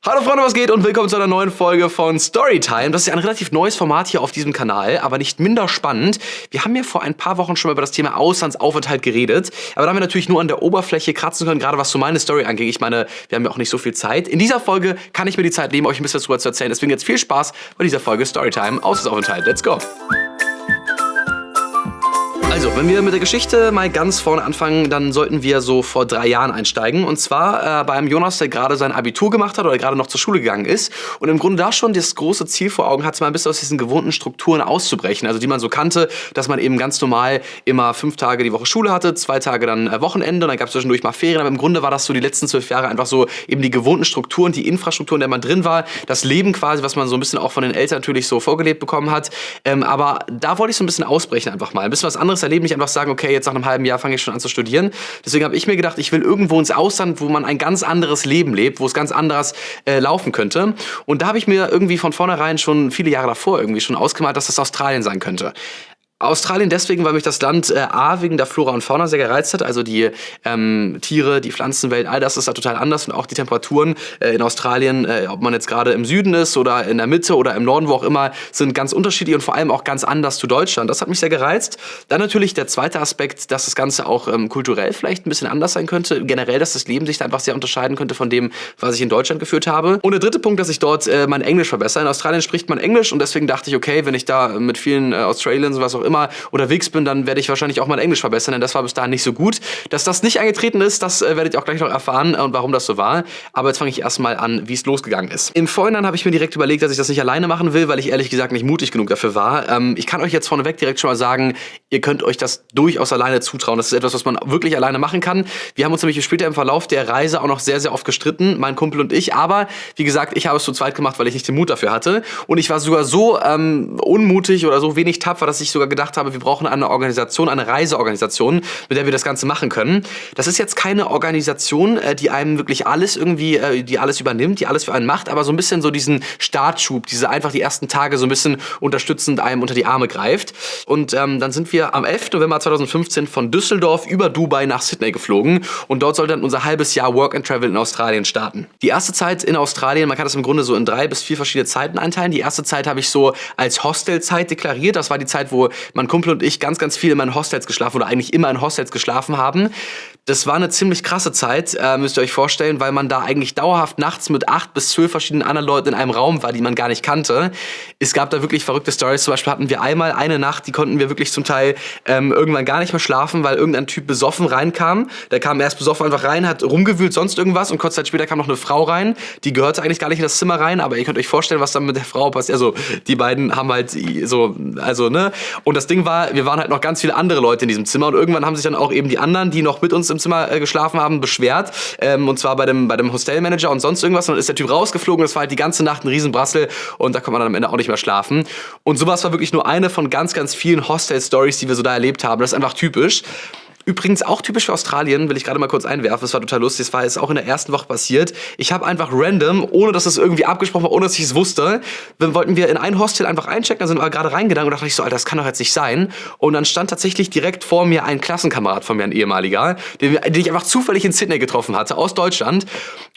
Hallo Freunde, was geht und willkommen zu einer neuen Folge von Storytime. Das ist ja ein relativ neues Format hier auf diesem Kanal, aber nicht minder spannend. Wir haben ja vor ein paar Wochen schon mal über das Thema Auslandsaufenthalt geredet, aber da haben wir natürlich nur an der Oberfläche kratzen können, gerade was so meine Story angeht. Ich meine, wir haben ja auch nicht so viel Zeit. In dieser Folge kann ich mir die Zeit nehmen, euch ein bisschen darüber zu erzählen. Deswegen jetzt viel Spaß bei dieser Folge Storytime Auslandsaufenthalt. Let's go! Also, wenn wir mit der Geschichte mal ganz vorne anfangen, dann sollten wir so vor 3 Jahren einsteigen. Und zwar bei einem Jonas, der gerade sein Abitur gemacht hat oder gerade noch zur Schule gegangen ist. Und im Grunde da schon das große Ziel vor Augen hat, mal ein bisschen aus diesen gewohnten Strukturen auszubrechen. Also die man so kannte, dass man eben ganz normal immer 5 Tage die Woche Schule hatte, 2 Tage dann Wochenende und dann gab es zwischendurch mal Ferien. Aber im Grunde war das so die letzten 12 Jahre einfach so eben die gewohnten Strukturen, die Infrastruktur, in der man drin war. Das Leben quasi, was man so ein bisschen auch von den Eltern natürlich so vorgelebt bekommen hat. Aber da wollte ich so ein bisschen ausbrechen einfach mal. Ein bisschen was anderes erleben, nicht einfach sagen, okay, jetzt nach einem halben Jahr fange ich schon an zu studieren. Deswegen habe ich mir gedacht, ich will irgendwo ins Ausland, wo man ein ganz anderes Leben lebt, wo es ganz anders laufen könnte. Und da habe ich mir irgendwie von vornherein schon viele Jahre davor irgendwie schon ausgemalt, dass das Australien sein könnte. Australien deswegen, weil mich das Land A wegen der Flora und Fauna sehr gereizt hat, also die Tiere, die Pflanzenwelt, all das ist da total anders und auch die Temperaturen in Australien, ob man jetzt gerade im Süden ist oder in der Mitte oder im Norden, wo auch immer, sind ganz unterschiedlich und vor allem auch ganz anders zu Deutschland. Das hat mich sehr gereizt. Dann natürlich der zweite Aspekt, dass das Ganze auch kulturell vielleicht ein bisschen anders sein könnte, generell, dass das Leben sich da einfach sehr unterscheiden könnte von dem, was ich in Deutschland geführt habe. Und der dritte Punkt, dass ich dort mein Englisch verbessere. In Australien spricht man Englisch und deswegen dachte ich, okay, wenn ich da mit vielen Australians, was auch immer, unterwegs bin, dann werde ich wahrscheinlich auch mein Englisch verbessern, denn das war bis dahin nicht so gut. Dass das nicht eingetreten ist, das werdet ihr auch gleich noch erfahren und warum das so war. Aber jetzt fange ich erstmal an, wie es losgegangen ist. Im Vorhinein habe ich mir direkt überlegt, dass ich das nicht alleine machen will, weil ich ehrlich gesagt nicht mutig genug dafür war. Ich kann euch jetzt vorneweg direkt schon mal sagen, ihr könnt euch das durchaus alleine zutrauen. Das ist etwas, was man wirklich alleine machen kann. Wir haben uns nämlich später im Verlauf der Reise auch noch sehr, sehr oft gestritten, mein Kumpel und ich. Aber wie gesagt, ich habe es zu zweit gemacht, weil ich nicht den Mut dafür hatte. Und ich war sogar so unmutig oder so wenig tapfer, dass ich sogar gedacht habe, wir brauchen eine Organisation, eine Reiseorganisation, mit der wir das Ganze machen können. Das ist jetzt keine Organisation, die einem wirklich alles irgendwie, die alles übernimmt, die alles für einen macht, aber so ein bisschen so diesen Startschub, diese einfach die ersten Tage so ein bisschen unterstützend einem unter die Arme greift. Und dann sind wir am 11. November 2015 von Düsseldorf über Dubai nach Sydney geflogen und dort sollte dann unser halbes Jahr Work and Travel in Australien starten. Die erste Zeit in Australien, man kann das im Grunde so in 3 bis 4 verschiedene Zeiten einteilen. Die erste Zeit habe ich so als Hostelzeit deklariert. Das war die Zeit, wo mein Kumpel und ich ganz, ganz viel in meinen Hostels geschlafen oder eigentlich immer in Hostels geschlafen haben. Das war eine ziemlich krasse Zeit, müsst ihr euch vorstellen, weil man da eigentlich dauerhaft nachts mit 8 bis 12 verschiedenen anderen Leuten in einem Raum war, die man gar nicht kannte. Es gab da wirklich verrückte Stories. Zum Beispiel hatten wir einmal eine Nacht, die konnten wir wirklich zum Teil irgendwann gar nicht mehr schlafen, weil irgendein Typ besoffen reinkam. Der kam erst besoffen einfach rein, hat rumgewühlt, sonst irgendwas und kurz Zeit später kam noch eine Frau rein. Die gehörte eigentlich gar nicht in das Zimmer rein, aber ihr könnt euch vorstellen, was dann mit der Frau passiert. Also die beiden haben halt so, also ne. Und das Ding war, wir waren halt noch ganz viele andere Leute in diesem Zimmer und irgendwann haben sich dann auch eben die anderen, die noch mit uns im Zimmer geschlafen haben, beschwert. Und zwar bei dem Hostelmanager und sonst irgendwas. Und dann ist der Typ rausgeflogen. Das war halt die ganze Nacht ein Riesenbrassel und da konnte man dann am Ende auch nicht mehr schlafen. Und sowas war wirklich nur eine von ganz, ganz vielen Hostel-Stories, die wir so da erlebt haben. Das ist einfach typisch. Übrigens auch typisch für Australien, will ich gerade mal kurz einwerfen, das war total lustig, das war jetzt auch in der ersten Woche passiert. Ich habe einfach random, ohne dass es irgendwie abgesprochen war, ohne dass ich es wusste, dann wollten wir in ein Hostel einfach einchecken, dann sind wir gerade reingegangen und dachte ich so, Alter, das kann doch jetzt nicht sein. Und dann stand tatsächlich direkt vor mir ein Klassenkamerad von mir, ein ehemaliger, den ich einfach zufällig in Sydney getroffen hatte, aus Deutschland.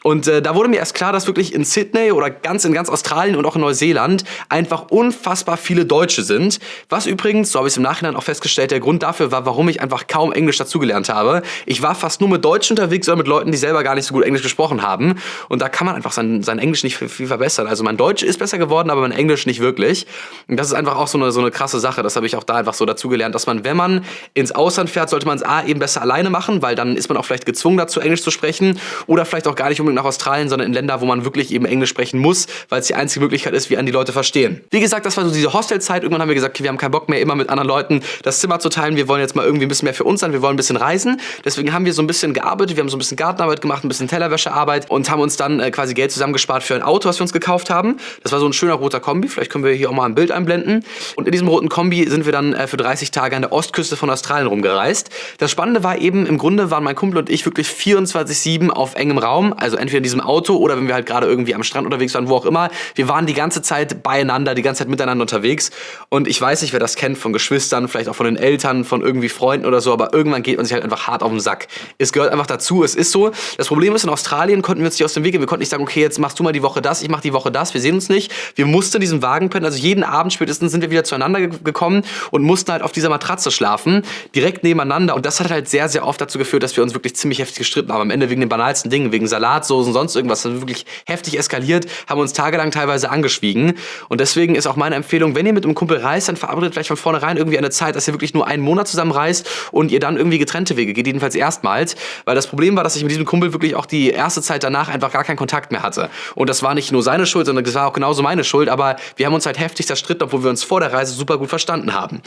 Und da wurde mir erst klar, dass wirklich in Sydney oder in ganz Australien und auch in Neuseeland einfach unfassbar viele Deutsche sind. Was übrigens, so habe ich es im Nachhinein auch festgestellt, der Grund dafür war, warum ich einfach kaum Englisch dazugelernt habe. Ich war fast nur mit Deutschen unterwegs oder mit Leuten, die selber gar nicht so gut Englisch gesprochen haben. Und da kann man einfach sein Englisch nicht viel verbessern. Also mein Deutsch ist besser geworden, aber mein Englisch nicht wirklich. Und das ist einfach auch so eine krasse Sache. Das habe ich auch da einfach so dazugelernt, dass man, wenn man ins Ausland fährt, sollte man es A eben besser alleine machen, weil dann ist man auch vielleicht gezwungen dazu, Englisch zu sprechen. Oder vielleicht auch gar nicht unbedingt nach Australien, sondern in Länder, wo man wirklich eben Englisch sprechen muss, weil es die einzige Möglichkeit ist, wie einen die Leute verstehen. Wie gesagt, das war so diese Hostelzeit. Irgendwann haben wir gesagt, okay, wir haben keinen Bock mehr, immer mit anderen Leuten das Zimmer zu teilen. Wir wollen jetzt mal irgendwie ein bisschen mehr für uns sein. Wir wollen ein bisschen reisen. Deswegen haben wir so ein bisschen gearbeitet. Wir haben so ein bisschen Gartenarbeit gemacht, ein bisschen Tellerwäschearbeit und haben uns dann quasi Geld zusammengespart für ein Auto, was wir uns gekauft haben. Das war so ein schöner roter Kombi. Vielleicht können wir hier auch mal ein Bild einblenden. Und in diesem roten Kombi sind wir dann für 30 Tage an der Ostküste von Australien rumgereist. Das Spannende war eben, im Grunde waren mein Kumpel und ich wirklich 24/7 auf engem Raum. Also entweder in diesem Auto oder wenn wir halt gerade irgendwie am Strand unterwegs waren, wo auch immer. Wir waren die ganze Zeit beieinander, die ganze Zeit miteinander unterwegs. Und ich weiß nicht, wer das kennt von Geschwistern, vielleicht auch von den Eltern, von irgendwie Freunden oder so, aber irgendwann geht man sich halt einfach hart auf den Sack. Es gehört einfach dazu, es ist so. Das Problem ist, in Australien konnten wir uns nicht aus dem Weg gehen. Wir konnten nicht sagen, okay, jetzt machst du mal die Woche das, ich mach die Woche das, wir sehen uns nicht. Wir mussten in diesem Wagen pennen, also jeden Abend spätestens sind wir wieder zueinander gekommen und mussten halt auf dieser Matratze schlafen, direkt nebeneinander. Und das hat halt sehr, sehr oft dazu geführt, dass wir uns wirklich ziemlich heftig gestritten haben. Am Ende wegen den banalsten Dingen, wegen Salatsoßen, sonst irgendwas, das wirklich heftig eskaliert, haben uns tagelang teilweise angeschwiegen. Und deswegen ist auch meine Empfehlung, wenn ihr mit einem Kumpel reist, dann verabredet vielleicht von vornherein irgendwie eine Zeit, dass ihr wirklich nur einen Monat zusammen reist und ihr dann irgendwie getrennte Wege geht, jedenfalls erstmals. Weil das Problem war, dass ich mit diesem Kumpel wirklich auch die erste Zeit danach einfach gar keinen Kontakt mehr hatte. Und das war nicht nur seine Schuld, sondern das war auch genauso meine Schuld, aber wir haben uns halt heftig zerstritten, obwohl wir uns vor der Reise super gut verstanden haben.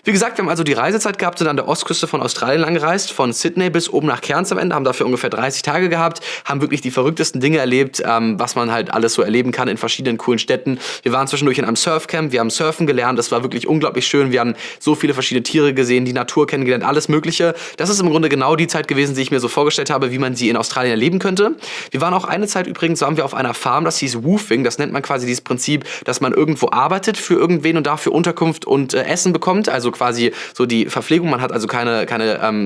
Wie gesagt, wir haben also die Reisezeit gehabt, sind an der Ostküste von Australien lang gereist, von Sydney bis oben nach Cairns am Ende, haben dafür ungefähr 30 Tage gehabt, haben wirklich die verrücktesten Dinge erlebt, was man halt alles so erleben kann in verschiedenen coolen Städten. Wir waren zwischendurch in einem Surfcamp, wir haben Surfen gelernt, das war wirklich unglaublich schön, wir haben so viele verschiedene Tiere gesehen, die Natur kennengelernt, alles Mögliche. Das ist im Grunde genau die Zeit gewesen, die ich mir so vorgestellt habe, wie man sie in Australien erleben könnte. Wir waren auch eine Zeit übrigens, waren wir auf einer Farm, das hieß Woofing, das nennt man quasi dieses Prinzip, dass man irgendwo arbeitet für irgendwen und dafür Unterkunft und Essen bekommt, also quasi so die Verpflegung, man hat also keine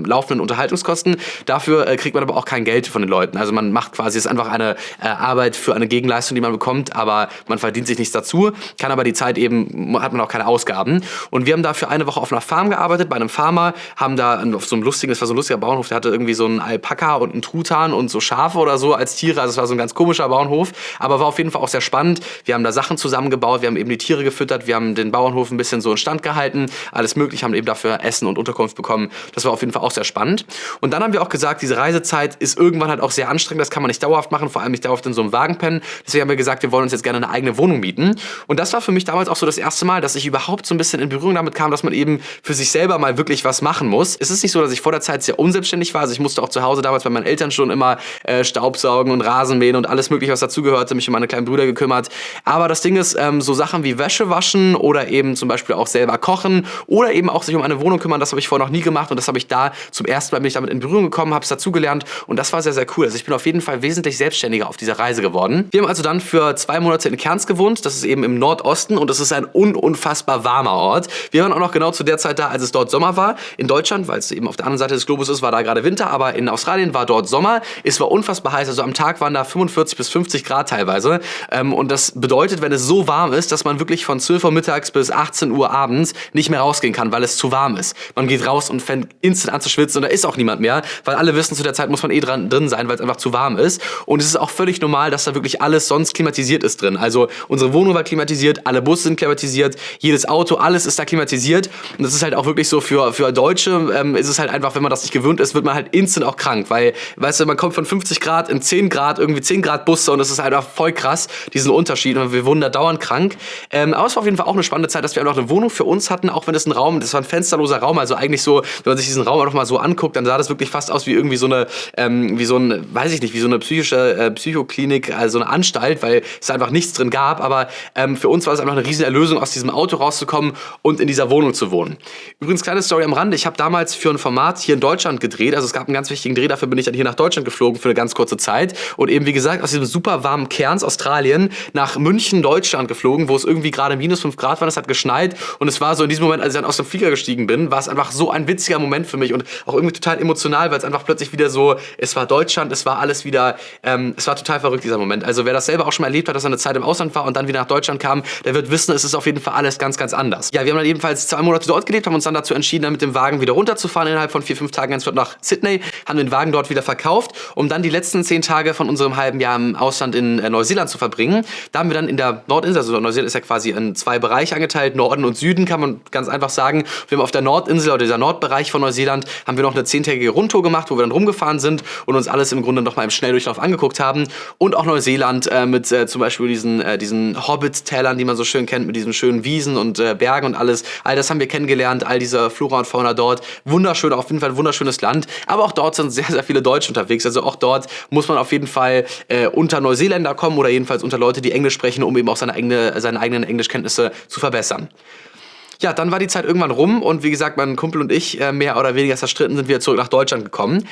laufenden Unterhaltungskosten, dafür kriegt man aber auch kein Geld von den Leuten, also man macht quasi, es ist einfach eine Arbeit für eine Gegenleistung, die man bekommt, aber man verdient sich nichts dazu, kann aber die Zeit eben, hat man auch keine Ausgaben und wir haben dafür eine Woche auf einer Farm gearbeitet, bei einem Farmer, haben da auf so einem lustigen, das war so ein lustiger Bauernhof, der hatte irgendwie so einen Alpaka und einen Truthahn und so Schafe oder so als Tiere, also es war so ein ganz komischer Bauernhof, aber war auf jeden Fall auch sehr spannend, wir haben da Sachen zusammengebaut, wir haben eben die Tiere gefüttert, wir haben den Bauernhof ein bisschen so in Stand gehalten, alles möglich, haben eben dafür Essen und Unterkunft bekommen, das war auf jeden Fall auch sehr spannend und dann haben wir auch gesagt, diese Reisezeit ist irgendwann halt auch sehr anstrengend, das kann man nicht dauerhaft machen, vor allem nicht dauerhaft in so einem Wagen pennen, deswegen haben wir gesagt, wir wollen uns jetzt gerne eine eigene Wohnung mieten und das war für mich damals auch so das erste Mal, dass ich überhaupt so ein bisschen in Berührung damit kam, dass man eben für sich selber mal wirklich was machen muss. Es ist nicht so, dass ich vor der Zeit sehr unselbstständig war, also ich musste auch zu Hause damals bei meinen Eltern schon immer Staubsaugen und Rasenmähen und alles mögliche, was dazugehörte, mich um meine kleinen Brüder gekümmert, aber das Ding ist, so Sachen wie Wäsche waschen oder eben zum Beispiel auch selber kochen oder eben auch sich um eine Wohnung kümmern, das habe ich vorher noch nie gemacht und das habe ich da zum ersten Mal, bin ich damit in Berührung gekommen, habe es dazugelernt und das war sehr, sehr cool. Also ich bin auf jeden Fall wesentlich selbstständiger auf dieser Reise geworden. Wir haben also dann für 2 Monate in Cairns gewohnt, das ist eben im Nordosten und das ist ein unfassbar warmer Ort. Wir waren auch noch genau zu der Zeit da, als es dort Sommer war. In Deutschland, weil es eben auf der anderen Seite des Globus ist, war da gerade Winter, aber in Australien war dort Sommer. Es war unfassbar heiß, also am Tag waren da 45 bis 50 Grad teilweise und das bedeutet, wenn es so warm ist, dass man wirklich von 12 Uhr mittags bis 18 Uhr abends nicht mehr rausgehen kann, weil es zu warm ist. Man geht raus und fängt instant an zu schwitzen und da ist auch niemand mehr, weil alle wissen, zu der Zeit muss man drin sein, weil es einfach zu warm ist und es ist auch völlig normal, dass da wirklich alles sonst klimatisiert ist drin. Also unsere Wohnung war klimatisiert, alle Busse sind klimatisiert, jedes Auto, alles ist da klimatisiert und das ist halt auch wirklich so für Deutsche ist es halt einfach, wenn man das nicht gewöhnt ist, wird man halt instant auch krank, weil, weißt du, man kommt von 50 Grad in 10 Grad, irgendwie 10 Grad Busse und das ist halt einfach voll krass, diesen Unterschied und wir wurden da dauernd krank. Aber es war auf jeden Fall auch eine spannende Zeit, dass wir einfach eine Wohnung für uns hatten, auch wenn es ein Raum, das war ein fensterloser Raum, also eigentlich so, wenn man sich diesen Raum einfach mal so anguckt, dann sah das wirklich fast aus wie irgendwie so eine, wie so eine psychische Psychoklinik, also eine Anstalt, weil es einfach nichts drin gab, aber für uns war es einfach eine riesen Erlösung, aus diesem Auto rauszukommen und in dieser Wohnung zu wohnen. Übrigens, kleine Story am Rande, ich habe damals für ein Format hier in Deutschland gedreht, also es gab einen ganz wichtigen Dreh, dafür bin ich dann hier nach Deutschland geflogen für eine ganz kurze Zeit und eben, wie gesagt, aus diesem super warmen Cairns, Australien, nach München, Deutschland geflogen, wo es irgendwie gerade -5 Grad war, es hat geschneit und es war so in diesem Moment, als ich dann aus dem Flieger gestiegen bin, war es einfach so ein witziger Moment für mich und auch irgendwie total emotional, weil es einfach plötzlich wieder so, es war Deutschland, es war alles wieder, es war total verrückt, dieser Moment. Also wer das selber auch schon mal erlebt hat, dass er eine Zeit im Ausland war und dann wieder nach Deutschland kam, der wird wissen, es ist auf jeden Fall alles ganz, ganz anders. Ja, wir haben dann ebenfalls 2 Monate dort gelebt, haben uns dann dazu entschieden, dann mit dem Wagen wieder runterzufahren, innerhalb von 4-5 Tagen ganz nach Sydney, haben den Wagen dort wieder verkauft, um dann die letzten 10 Tage von unserem halben Jahr im Ausland in Neuseeland zu verbringen. Da haben wir dann in der Nordinsel, also Neuseeland ist ja quasi in 2 Bereiche angeteilt, Norden und Süden, kann man ganz einfach sagen. Wir haben auf der Nordinsel oder dieser Nordbereich von Neuseeland, haben wir noch eine 10-tägige Rundtour gemacht, wo wir dann rumgefahren sind und uns alles im Grunde noch mal im Schnelldurchlauf angeguckt haben. Und auch Neuseeland mit zum Beispiel diesen Hobbit-Tälern, die man so schön kennt, mit diesen schönen Wiesen und Bergen und alles. All das haben wir kennengelernt, all diese Flora und Fauna dort. Wunderschön, auf jeden Fall ein wunderschönes Land. Aber auch dort sind sehr, sehr viele Deutsche unterwegs. Also auch dort muss man auf jeden Fall unter Neuseeländer kommen oder jedenfalls unter Leute, die Englisch sprechen, um eben auch seine eigenen Englischkenntnisse zu verbessern. Ja, dann war die Zeit irgendwann rum und wie gesagt, mein Kumpel und ich mehr oder weniger zerstritten sind wieder zurück nach Deutschland gekommen.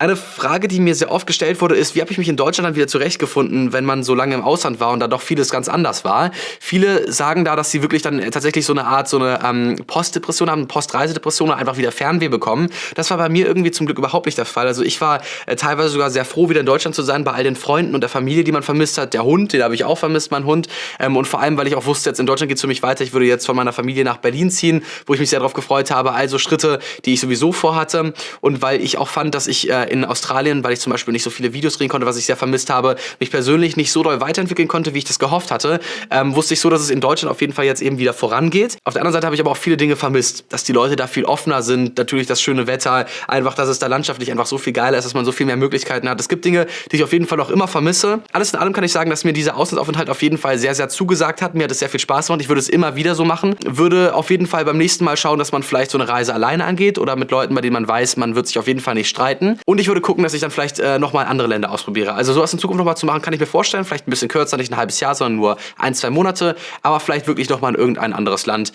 Eine Frage, die mir sehr oft gestellt wurde, ist, wie habe ich mich in Deutschland dann wieder zurechtgefunden, wenn man so lange im Ausland war und da doch vieles ganz anders war. Viele sagen da, dass sie wirklich dann tatsächlich so eine Postdepression haben, Postreisedepression oder einfach wieder Fernweh bekommen. Das war bei mir irgendwie zum Glück überhaupt nicht der Fall. Also ich war teilweise sogar sehr froh, wieder in Deutschland zu sein, bei all den Freunden und der Familie, die man vermisst hat. Der Hund, den habe ich auch vermisst, mein Hund. Und vor allem, weil ich auch wusste, jetzt in Deutschland geht es für mich weiter. Ich würde jetzt von meiner Familie nach Berlin ziehen, wo ich mich sehr darauf gefreut habe. Also Schritte, die ich sowieso vorhatte. Und weil ich auch fand, dass ich in Australien, weil ich zum Beispiel nicht so viele Videos drehen konnte, was ich sehr vermisst habe, mich persönlich nicht so doll weiterentwickeln konnte, wie ich das gehofft hatte, wusste ich so, dass es in Deutschland auf jeden Fall jetzt eben wieder vorangeht. Auf der anderen Seite habe ich aber auch viele Dinge vermisst, dass die Leute da viel offener sind, natürlich das schöne Wetter, einfach, dass es da landschaftlich einfach so viel geiler ist, dass man so viel mehr Möglichkeiten hat. Es gibt Dinge, die ich auf jeden Fall auch immer vermisse. Alles in allem kann ich sagen, dass mir dieser Auslandsaufenthalt auf jeden Fall sehr, sehr zugesagt hat. Mir hat es sehr viel Spaß gemacht. Ich würde es immer wieder so machen. Würde auf jeden Fall beim nächsten Mal schauen, dass man vielleicht so eine Reise alleine angeht oder mit Leuten, bei denen man weiß, man wird sich auf jeden Fall nicht streiten. Und ich würde gucken, dass ich dann vielleicht nochmal andere Länder ausprobiere. Also sowas in Zukunft nochmal zu machen, kann ich mir vorstellen. Vielleicht ein bisschen kürzer, nicht ein halbes Jahr, sondern nur 1-2 Monate. Aber vielleicht wirklich nochmal in irgendein anderes Land.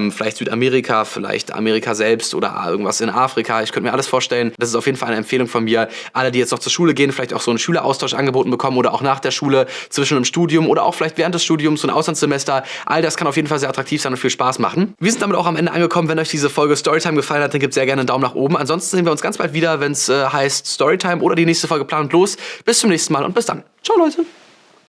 Vielleicht Südamerika, vielleicht Amerika selbst oder irgendwas in Afrika. Ich könnte mir alles vorstellen. Das ist auf jeden Fall eine Empfehlung von mir. Alle, die jetzt noch zur Schule gehen, vielleicht auch so einen Schüleraustausch angeboten bekommen oder auch nach der Schule zwischen einem Studium oder auch vielleicht während des Studiums so ein Auslandssemester. All das kann auf jeden Fall sehr attraktiv sein und viel Spaß machen. Wir sind damit auch am Ende angekommen. Wenn euch diese Folge Storytime gefallen hat, dann gebt sehr gerne einen Daumen nach oben. Ansonsten sehen wir uns ganz bald wieder, wenn es heißt Storytime oder die nächste Folge Plan und los. Bis zum nächsten Mal und bis dann. Ciao, Leute.